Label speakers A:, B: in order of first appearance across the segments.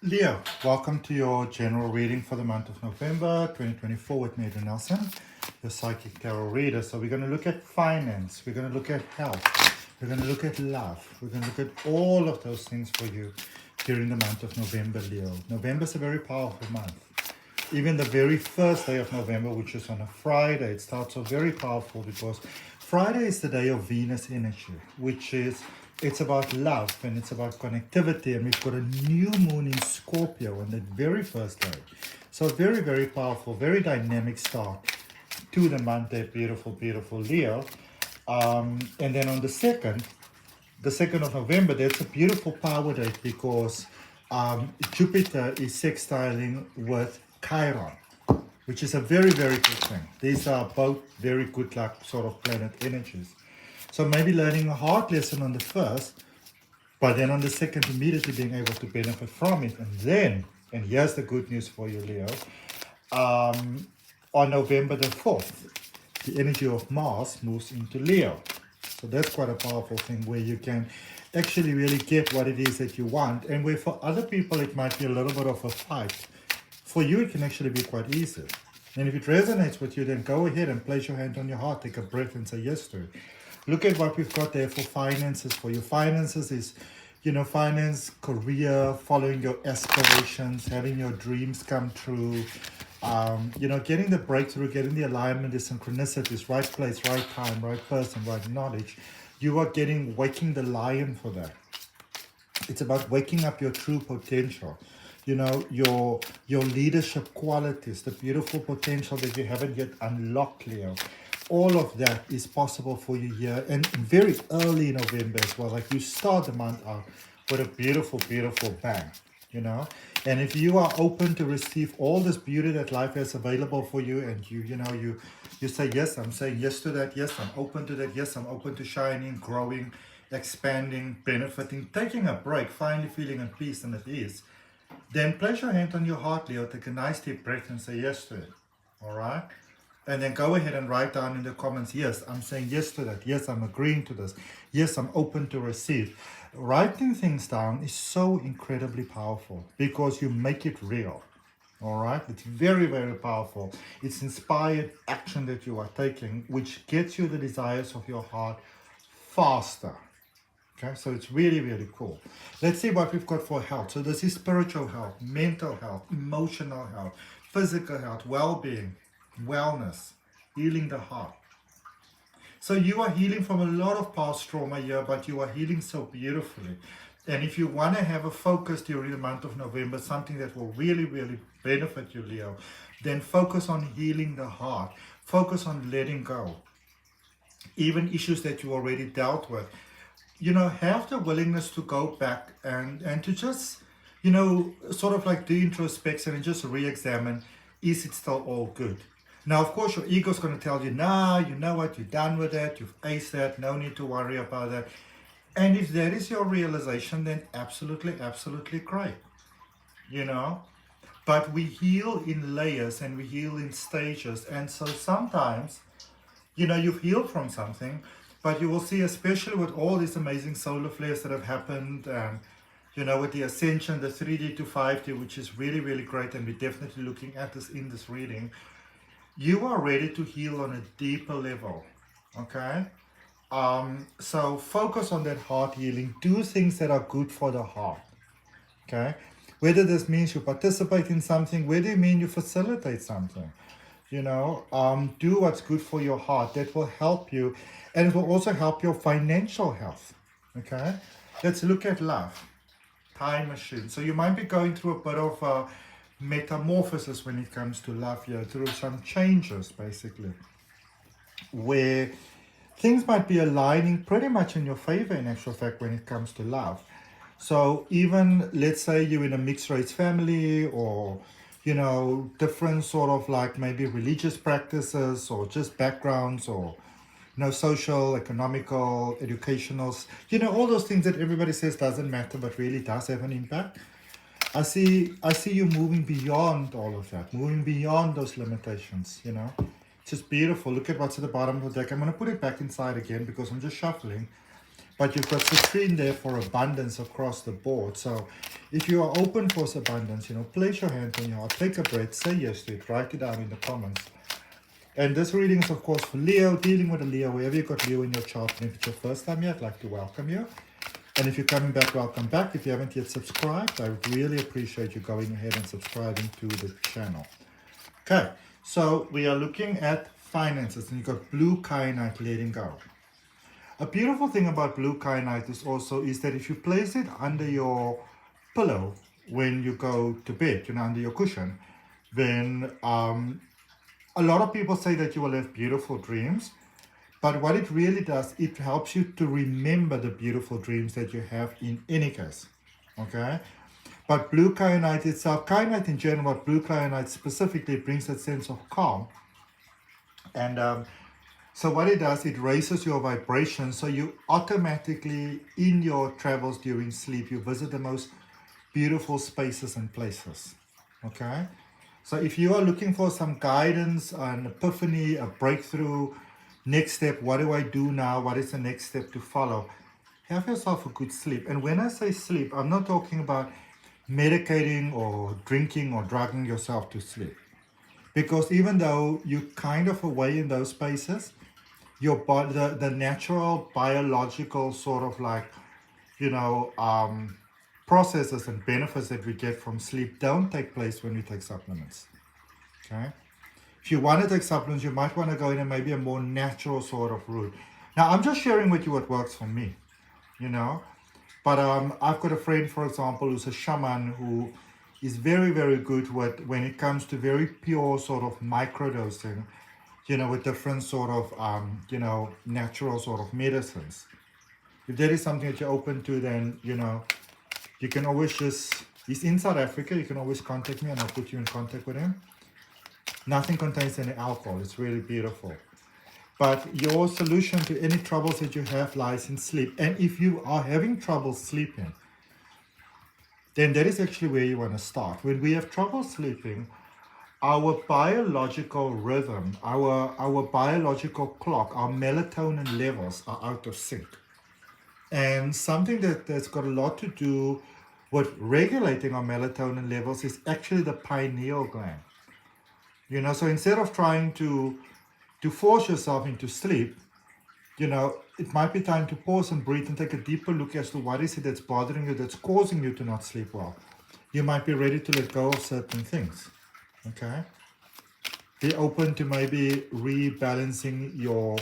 A: Leo, welcome to your general reading for the month of November 2024 with me, Adrian Nelson, your psychic tarot reader. So we're going to look at finance, we're going to look at health, we're going to look at love, we're going to look at all of those things for you during the month of November, Leo. November is a very powerful month. Even the very first day of November, which is on a Friday, it starts off very powerful because Friday is the day of Venus energy, which is, it's about love and it's about connectivity, and we've got a new moon in Scorpio on that very first day. So very, very powerful, very dynamic start to the month there, beautiful, beautiful Leo. And then on the 2nd of November, that's a beautiful power date because Jupiter is sextiling with Chiron, which is a very, very good thing. These are both very good luck sort of planet energies. So maybe learning a hard lesson on the 1st, but then on the 2nd immediately being able to benefit from it. And then, and here's the good news for you, Leo, on November the 4th, the energy of Mars moves into Leo. So that's quite a powerful thing where you can actually really get what it is that you want, and where for other people it might be a little bit of a fight. For you, it can actually be quite easy. And if it resonates with you, then go ahead and place your hand on your heart, take a breath and say yes to it. Look at what we've got there for finances. For your finances is, finance, career, following your aspirations, having your dreams come true, getting the breakthrough, getting the alignment, the synchronicities, right place, right time, right person, right knowledge. You are waking the lion for that. It's about waking up your true potential. Your leadership qualities, the beautiful potential that you haven't yet unlocked, Leo. All of that is possible for you here, and very early in November as well. Like you start the month out with a beautiful, beautiful bang, And if you are open to receive all this beauty that life has available for you, and you say, yes, I'm saying yes to that. Yes, I'm open to that. Yes, I'm open to shining, growing, expanding, benefiting, taking a break, finally feeling at peace and at ease. Then place your hand on your heart, Leo. Take a nice deep breath and say yes to it. All right? And then go ahead and write down in the comments, yes, I'm saying yes to that. Yes, I'm agreeing to this. Yes, I'm open to receive. Writing things down is so incredibly powerful because you make it real. All right? It's very, very powerful. It's inspired action that you are taking, which gets you the desires of your heart faster. Okay, so it's really, really cool. Let's see what we've got for health. So this is spiritual health, mental health, emotional health, physical health, well-being, wellness, healing the heart. So you are healing from a lot of past trauma here, but you are healing so beautifully. And if you want to have a focus during the month of November, something that will really, really benefit you, Leo, then focus on healing the heart. Focus on letting go. Even issues that you already dealt with. Have the willingness to go back and to just, sort of like do introspection and just re-examine, is it still all good? Now, of course, your ego is going to tell you, nah, you know what, you're done with that, you've aced that, no need to worry about that. And if that is your realization, then absolutely, absolutely great, But we heal in layers and we heal in stages. And so sometimes, you've healed from something, but you will see, especially with all these amazing solar flares that have happened, and with the ascension, the 3D to 5D, which is really, really great, and we're definitely looking at this in this reading, you are ready to heal on a deeper level, okay? So focus on that heart healing. Do things that are good for the heart, okay? Whether this means you participate in something, whether it means you facilitate something, do what's good for your heart. That will help you, and it will also help your financial health, okay? Let's look at love. Time machine. So you might be going through a bit of a metamorphosis when it comes to love here, through some changes, basically, where things might be aligning pretty much in your favor, in actual fact, when it comes to love. So even, let's say you're in a mixed race family, or different sort of like maybe religious practices, or just backgrounds, or social, economical, educational, all those things that everybody says doesn't matter, but really does have an impact. I see you moving beyond all of that, moving beyond those limitations, It's just beautiful. Look at what's at the bottom of the deck. I'm going to put it back inside again because I'm just shuffling. but you've got citrine there for abundance across the board. So if you are open for abundance, place your hand on your heart, take a breath, say yes to it, write it down in the comments. And this reading is, of course, for Leo, dealing with a Leo, wherever you've got Leo in your chart. And if it's your first time here, I'd like to welcome you. And if you're coming back, welcome back. If you haven't yet subscribed, I would really appreciate you going ahead and subscribing to the channel. Okay, so we are looking at finances, and you've got blue kyanite, letting go. A beautiful thing about blue kyanite is that if you place it under your pillow when you go to bed, under your cushion, then a lot of people say that you will have beautiful dreams, but what it really does, it helps you to remember the beautiful dreams that you have in any case, okay? But blue kyanite itself, kyanite in general, but blue kyanite specifically brings that sense of calm. And so what it does, it raises your vibration, so you automatically, in your travels during sleep, you visit the most beautiful spaces and places, okay? So if you are looking for some guidance, an epiphany, a breakthrough, next step, what do I do now? What is the next step to follow? Have yourself a good sleep. And when I say sleep, I'm not talking about medicating or drinking or drugging yourself to sleep. Because even though you're kind of away in those spaces, your body, the natural biological sort of like, processes and benefits that we get from sleep don't take place when we take supplements, okay? If you want to take supplements, you might want to go in maybe a more natural sort of route. Now, I'm just sharing with you what works for me, But I've got a friend, for example, who's a shaman who is very, very good when it comes to very pure sort of microdosing, with different sort of, natural sort of medicines. If that is something that you're open to, then, you can always he's in South Africa, you can always contact me and I'll put you in contact with him. Nothing contains any alcohol, it's really beautiful. But your solution to any troubles that you have lies in sleep. And if you are having trouble sleeping, then that is actually where you want to start. When we have trouble sleeping, our biological rhythm, our biological clock, our melatonin levels are out of sync. And something that's got a lot to do with regulating our melatonin levels is actually the pineal gland. So instead of trying to force yourself into sleep, it might be time to pause and breathe and take a deeper look as to what is it that's bothering you, that's causing you to not sleep well. You might be ready to let go of certain things, okay? Be open to maybe rebalancing your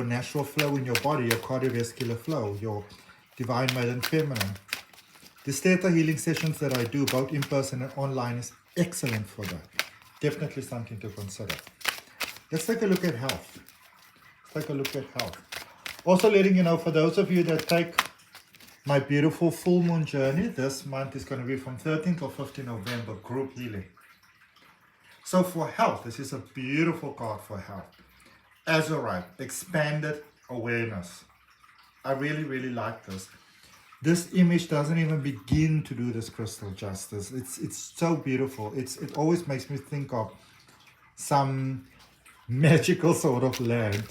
A: natural flow in your body, your cardiovascular flow, your divine male and feminine. The ThetaHealing sessions that I do, both in person and online, is excellent for that. Definitely something to consider. Let's take a look at health. Also letting you know, for those of you that take my beautiful full moon journey, this month is going to be from 13th to 15th November, group healing. So for health, this is a beautiful card for health. Azurite, expanded awareness. I really, really like this. This image doesn't even begin to do this crystal justice. It's so beautiful. It always makes me think of some magical sort of land.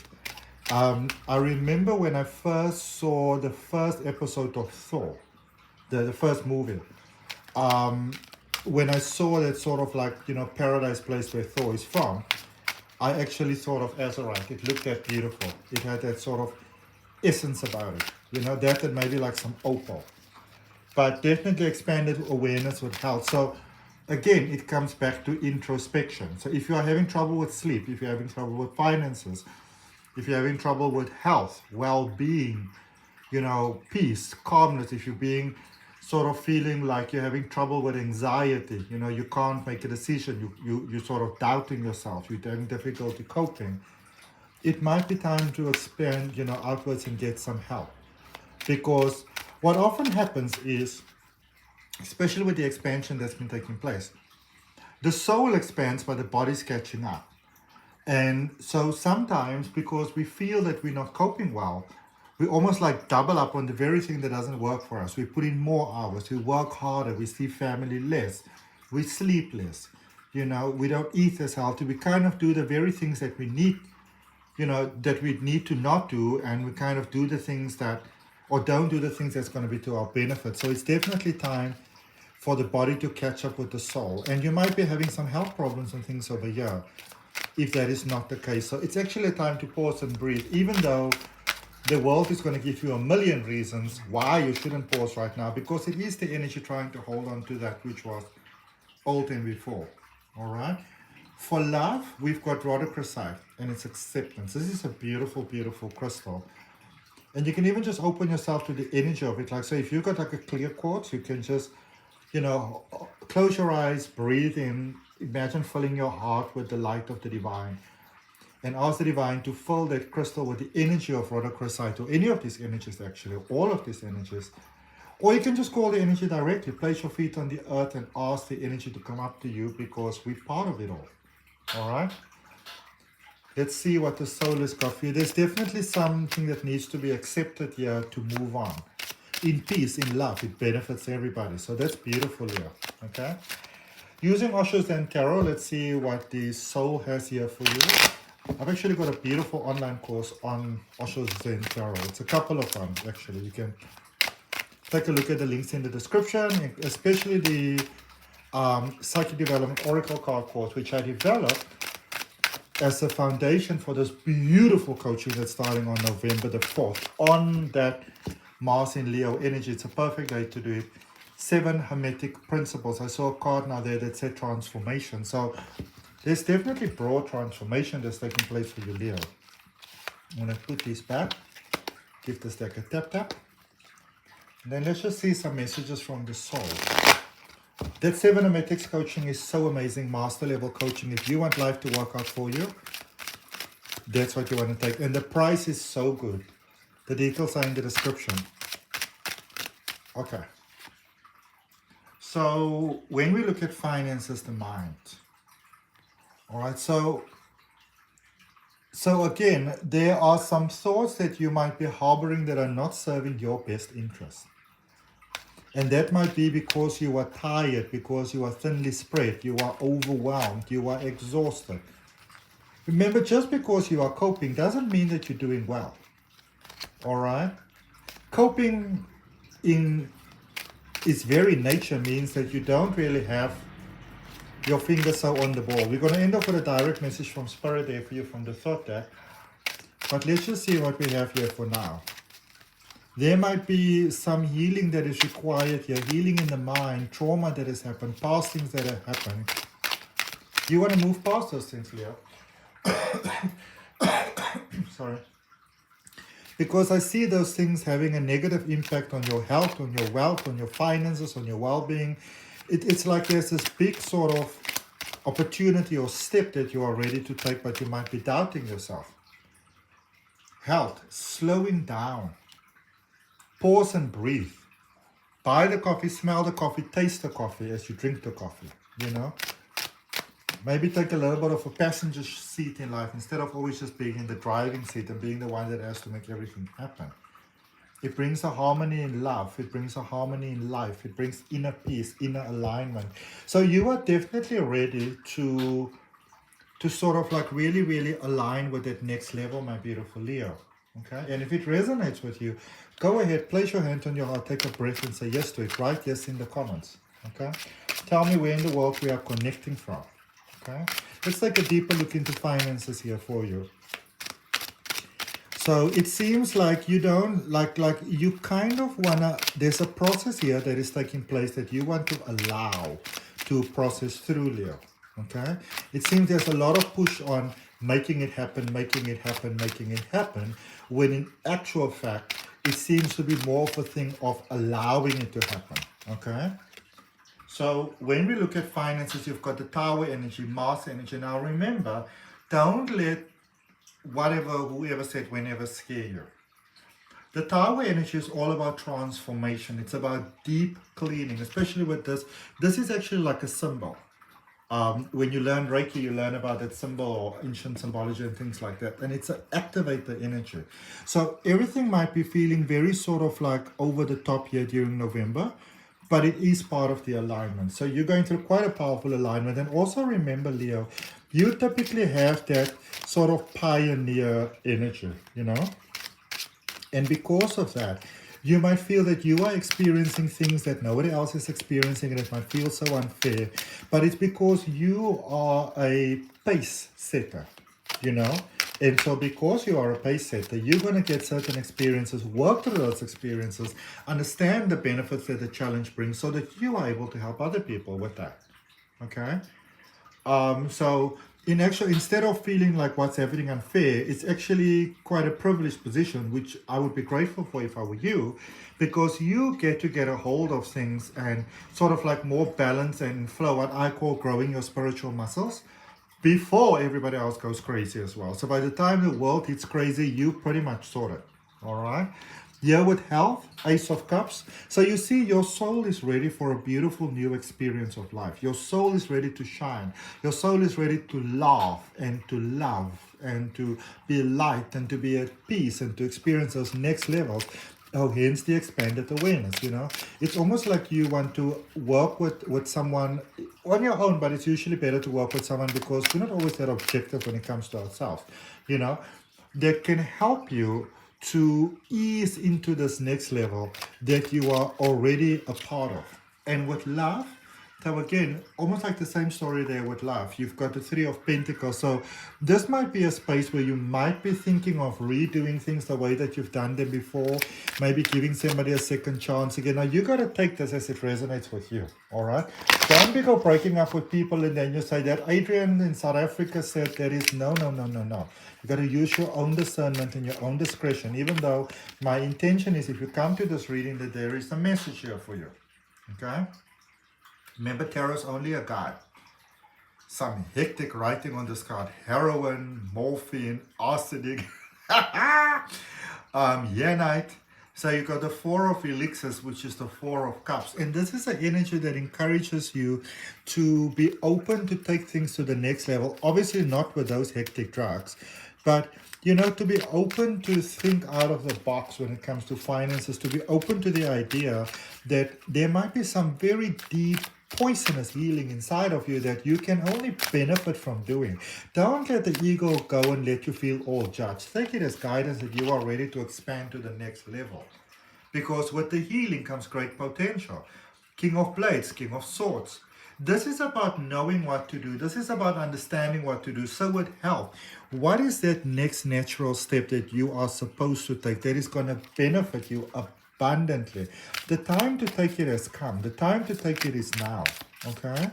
A: I remember when I first saw the first episode of Thor, the first movie. When I saw that sort of like, paradise place where Thor is from, I actually thought of Azurite. It looked that beautiful. It had that sort of essence about it. That and maybe like some opal. But definitely expanded awareness with health. So again, it comes back to introspection. So if you are having trouble with sleep, if you're having trouble with finances, if you're having trouble with health, well-being, peace, calmness, if you're being sort of feeling like you're having trouble with anxiety, you can't make a decision, you're sort of doubting yourself, you're having difficulty coping, it might be time to expand, outwards and get some help. Because what often happens is, especially with the expansion that's been taking place, the soul expands but the body's catching up. And so sometimes, because we feel that we're not coping well, we almost like double up on the very thing that doesn't work for us. We put in more hours, we work harder, we see family less, we sleep less, we don't eat as healthy. We kind of do the very things that we need that we need to not do, and we kind of do the things that, or don't do the things that's going to be to our benefit. So it's definitely time for the body to catch up with the soul. And you might be having some health problems and things over here, if that is not the case. So it's actually a time to pause and breathe, even though the world is going to give you a million reasons why you shouldn't pause right now, because it is the energy trying to hold on to that which was old and before. All right. For love, we've got rhodochrosite, and it's acceptance. This is a beautiful, beautiful crystal. And you can even just open yourself to the energy of it. Like, so if you've got like a clear quartz, you can just, close your eyes, breathe in, imagine filling your heart with the light of the divine. And ask the divine to fill that crystal with the energy of rhodochrosite, or any of these energies actually, all of these energies. Or you can just call the energy directly. Place your feet on the earth and ask the energy to come up to you, because we're part of it all. All right? Let's see what the soul has got for you. There's definitely something that needs to be accepted here to move on. In peace, in love, it benefits everybody. So that's beautiful here. Okay? Using Osho's Zen Tarot, let's see what the soul has here for you. I've actually got a beautiful online course on Osho's Zen Tarot. It's a couple of them, actually. You can take a look at the links in the description, especially the Psychic Development Oracle card course, which I developed as a foundation for this beautiful coaching that's starting on November the 4th on that Mars in Leo energy. It's a perfect day to do it. 7 Hermetic principles. I saw a card now there that said transformation. So there's definitely broad transformation that's taking place for you, Leo. I'm going to put these back. Give this deck a tap. And then let's just see some messages from the soul. That 7 Hermetics coaching is so amazing. Master level coaching. If you want life to work out for you, that's what you want to take. And the price is so good. The details are in the description. Okay. So when we look at finances, the mind. All right. So again, there are some thoughts that you might be harboring that are not serving your best interest. And that might be because you are tired, because you are thinly spread, you are overwhelmed, you are exhausted. Remember, just because you are coping doesn't mean that you're doing well. All right? Coping in its very nature means that you don't really have your fingers so on the ball. We're going to end up with a direct message from Spirit there for you from the thought deck. But let's just see what we have here for now. There might be some healing that is required here, healing in the mind, trauma that has happened, past things that have happened. You want to move past those things, Leo. Sorry. Because I see those things having a negative impact on your health, on your wealth, on your finances, on your well-being. It's like there's this big sort of opportunity or step that you are ready to take, but you might be doubting yourself. Health, slowing down. Pause and breathe. Buy the coffee, smell the coffee, taste the coffee as you drink the coffee, Maybe take a little bit of a passenger seat in life instead of always just being in the driving seat and being the one that has to make everything happen. It brings a harmony in love. It brings a harmony in life. It brings inner peace, inner alignment. So you are definitely ready to sort of like really, really align with that next level, my beautiful Leo. Okay? And if it resonates with you, go ahead, place your hand on your heart, take a breath and say yes to it. Write yes in the comments. Okay? Tell me where in the world we are connecting from. Okay? Let's take a deeper look into finances here for you. So it seems like you don't, like you kind of wanna, there's a process here that is taking place that you want to allow to process through, Leo. Okay? It seems there's a lot of push on making it happen, when in actual fact, it seems to be more of a thing of allowing it to happen. Okay? So when we look at finances, you've got the Tower energy, Mars energy. Now remember, don't let whoever said whenever scare you. The Tower energy is all about transformation. It's about deep cleaning, especially with this. This is actually like a symbol. When you learn Reiki, you learn about that symbol or ancient symbology and things like that. And it's an activator energy. So everything might be feeling very sort of like over the top here during November. but it is part of the alignment. So you're going through quite a powerful alignment. And also remember, Leo, you typically have that sort of pioneer energy, you know? And because of that, you might feel that you are experiencing things that nobody else is experiencing, and it might feel so unfair. But it's because you are a pace setter, you know? And so because you are a pace setter, you're going to get certain experiences, work through those experiences, understand the benefits that the challenge brings so that you are able to help other people with that. Okay? So instead of feeling like what's happening unfair, it's actually quite a privileged position, which I would be grateful for if I were you, because you get to get a hold of things and sort of like more balance and flow, what I call growing your spiritual muscles, before everybody else goes crazy as well. So by the time the world hits crazy, you pretty much sorted. All right. Here with health, Ace of Cups. So you see, your soul is ready for a beautiful new experience of life. Your soul is ready to shine. Your soul is ready to laugh and to love and to be light and to be at peace and to experience those next levels. Oh, hence the expanded awareness, you know. It's almost like you want to work with someone on your own, but it's usually better to work with someone because we're not always that objective when it comes to ourselves, you know, that can help you to ease into this next level that you are already a part of. And with love, so again, almost like the same story there with love. You've got the Three of Pentacles. So this might be a space where you might be thinking of redoing things the way that you've done them before, maybe giving somebody a second chance again. Now, you got to take this as it resonates with you, all right? Don't be go breaking up with people and then you say that Adrian in South Africa said there is no. You got to use your own discernment and your own discretion, even though my intention is if you come to this reading that there is a message here for you, okay? Remember, tarot is only a guide. Some hectic writing on this card. Heroin, morphine, arsenic, yanite. So you got the Four of Elixirs, which is the Four of Cups. And this is an energy that encourages you to be open to take things to the next level. Obviously not with those hectic drugs, but you know, to be open to think out of the box when it comes to finances, to be open to the idea that there might be some very deep poisonous healing inside of you that you can only benefit from doing. Don't let the ego go and let you feel all judged. Take it as guidance that you are ready to expand to the next level. Because with the healing comes great potential. King of Blades, King of Swords. This is about knowing what to do. This is about understanding what to do. So with health, what is that next natural step that you are supposed to take that is going to benefit you abundantly? The time to take it has come. The time to take it is now. Okay?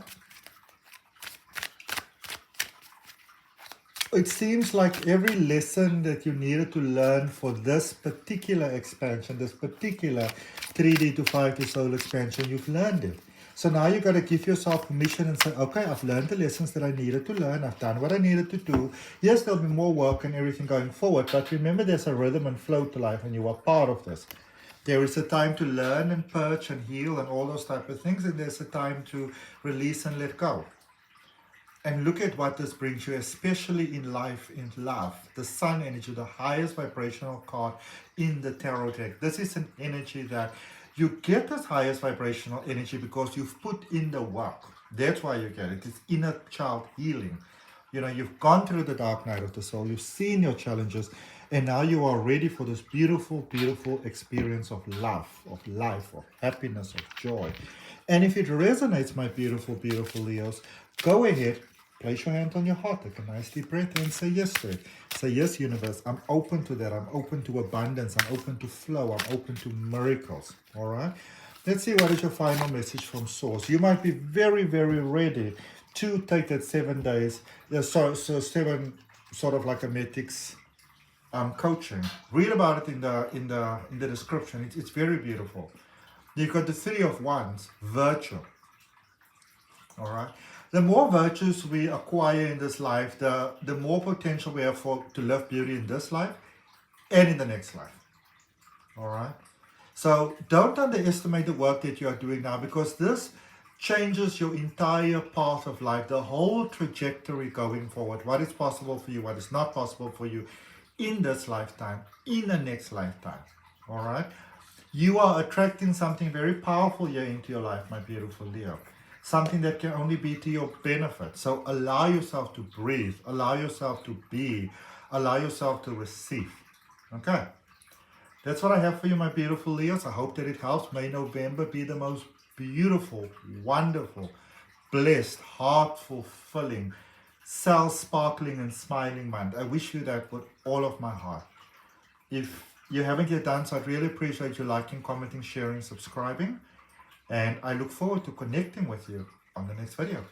A: It seems like every lesson that you needed to learn for this particular expansion, this particular 3D to 5D soul expansion, you've learned it. So now you got to give yourself permission and say, okay, I've learned the lessons that I needed to learn. I've done what I needed to do. Yes, there'll be more work and everything going forward, but remember there's a rhythm and flow to life and you are part of this. There is a time to learn and purge and heal and all those type of things, and there's a time to release and let go. And look at what this brings you, especially in life, in love. The sun energy, the highest vibrational card in the tarot deck. This is an energy that you get this highest vibrational energy because you've put in the work. That's why you get it. It's inner child healing. You know, you've gone through the dark night of the soul. You've seen your challenges. And now you are ready for this beautiful, beautiful experience of love, of life, of happiness, of joy. And if it resonates, my beautiful, beautiful Leos, go ahead, place your hand on your heart, take a nice deep breath and say yes to it. Say, yes, universe, I'm open to that. I'm open to abundance. I'm open to flow. I'm open to miracles. All right? Let's see what is your final message from Source. You might be very, very ready to take that 7 days, so 7 sort of like Hermetics coaching. Read about it in the description. It's very beautiful. You've got the Three of Wands, virtue. All right. The more virtues we acquire in this life, the more potential we have to love beauty in this life and in the next life. All right. So don't underestimate the work that you are doing now, because this changes your entire path of life, the whole trajectory going forward. What is possible for you, what is not possible for you in this lifetime, in the next lifetime. All right. You are attracting something very powerful here into your life, my beautiful Leo. Something that can only be to your benefit. So allow yourself to breathe, allow yourself to be, allow yourself to receive. Okay? That's what I have for you, my beautiful Leos. I hope that it helps. May November be the most beautiful, wonderful, blessed, heart-fulfilling, cell-sparkling and smiling month. I wish you that with all of my heart. If you haven't yet done so, I'd really appreciate you liking, commenting, sharing, subscribing. And I look forward to connecting with you on the next video.